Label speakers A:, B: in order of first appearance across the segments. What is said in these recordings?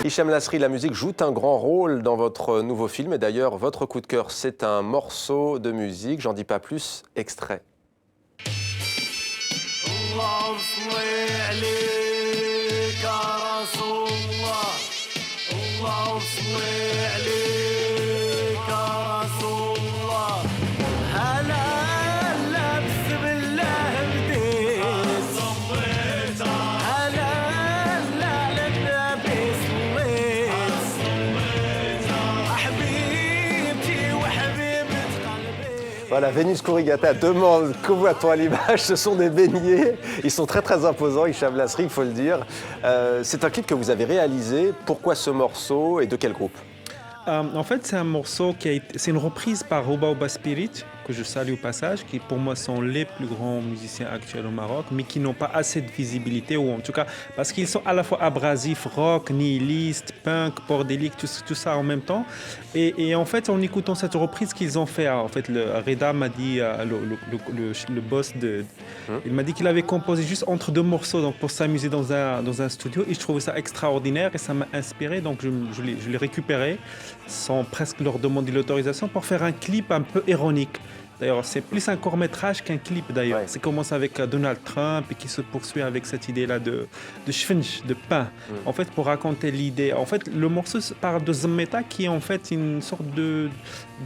A: Hicham Lasri, la musique joue un grand rôle dans votre nouveau film. Et d'ailleurs, votre coup de cœur, c'est un morceau de musique. J'en dis pas plus, extrait. Voilà, Vénus Kourigata demande que voit-on à l'image. Ce sont des beignets. Ils sont très très imposants, Hicham Lasri, il faut le dire. C'est un clip que vous avez réalisé. Pourquoi ce morceau et de quel groupe?
B: En fait, c'est un morceau c'est une reprise par Oba Oba Spirit, que je salue au passage, qui pour moi sont les plus grands musiciens actuels au Maroc, mais qui n'ont pas assez de visibilité, ou en tout cas, parce qu'ils sont à la fois abrasifs, rock, nihiliste, punk, bordélique, tout ça en même temps. Et en fait, en écoutant cette reprise qu'ils ont fait, en fait, Reda m'a dit, le boss il m'a dit qu'il avait composé juste entre deux morceaux, donc pour s'amuser dans un studio, et je trouvais ça extraordinaire, et ça m'a inspiré, donc je l'ai récupéré, sans presque leur demander l'autorisation, pour faire un clip un peu ironique. D'ailleurs, c'est plus un court-métrage qu'un clip, d'ailleurs.
A: Ouais.
B: Ça commence avec Donald Trump et qui se poursuit avec cette idée-là de shfinch, de pain. En fait, pour raconter l'idée. En fait, le morceau parle de zmeta, qui est en fait une sorte de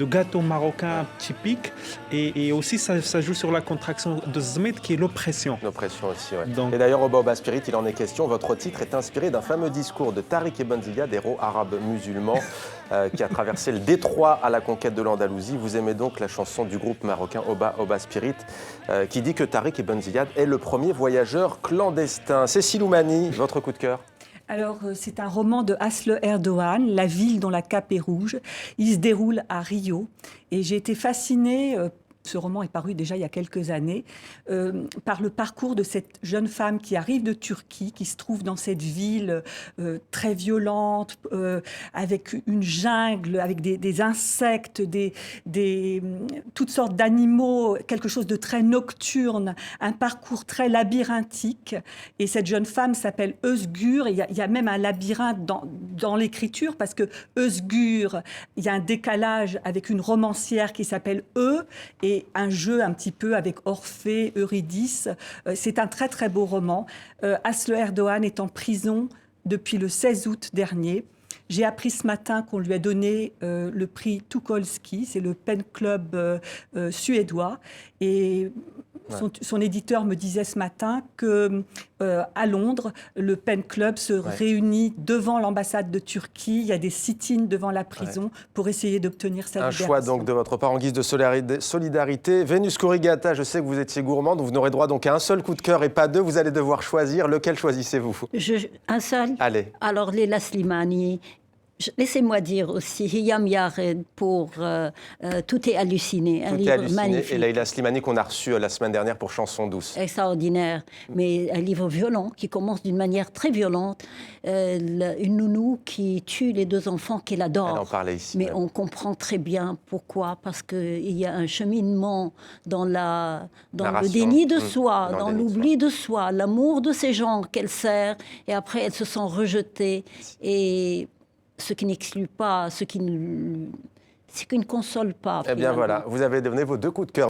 B: gâteau marocain typique. Et aussi, ça joue sur la contraction de zmet, qui est l'oppression.
A: L'oppression aussi, oui.
B: Donc,
A: et d'ailleurs, Oba Oba Spirit, il en est question. Votre titre est inspiré d'un fameux discours de Tariq Ibn Ziyad, héros arabe musulman, qui a traversé le détroit à la conquête de l'Andalousie. Vous aimez donc la chanson du groupe marocain Oba Oba Spirit, qui dit que Tariq Ibn Ziyad est le premier voyageur clandestin. Cécile Oumani, votre coup de cœur?
C: Alors, c'est un roman de Asle Erdogan, La ville dont la cape est rouge. Il se déroule à Rio. Et j'ai été fascinée, ce roman est paru déjà il y a quelques années, par le parcours de cette jeune femme qui arrive de Turquie, qui se trouve dans cette ville très violente, avec une jungle, avec des insectes, toutes sortes d'animaux, quelque chose de très nocturne, un parcours très labyrinthique. Et cette jeune femme s'appelle Özgür. Il y a même un labyrinthe dans l'écriture, parce que Özgür, il y a un décalage avec une romancière qui s'appelle et un jeu un petit peu avec Orphée, Eurydice. C'est un très très beau roman. Asle Erdogan est en prison depuis le 16 août dernier. J'ai appris ce matin qu'on lui a donné le prix Tucholsky, c'est le pen club suédois. Et son éditeur me disait ce matin qu'à Londres, le pen club se réunit devant l'ambassade de Turquie. Il y a des sit-ins devant la prison pour essayer d'obtenir sa libération.
A: Un choix donc de votre part en guise de solidarité. Vénus Kourigata, je sais que vous étiez gourmande, vous n'aurez droit donc à un seul coup de cœur et pas deux. Vous allez devoir choisir. Lequel choisissez-vous?
D: Un seul.
A: Allez.
D: Alors, Leila Slimani. Laissez-moi dire aussi, Hiyam Yared pour Tout est halluciné.
A: Tout est halluciné. Magnifique. Et Leila Slimani qu'on a reçue la semaine dernière pour Chanson douce.
D: Extraordinaire, mais un livre violent qui commence d'une manière très violente. Une nounou qui tue les deux enfants qu'elle adore.
A: Elle en parlait ici.
D: Mais on comprend très bien pourquoi, parce qu'il y a un cheminement dans le déni de soi, dans l'oubli de soi, l'amour de ces gens qu'elle sert, et après elles se sont rejetées. Et ce qui n'exclut pas, ce qui ne console pas.
A: Eh bien voilà, vous avez donné vos deux coups de cœur.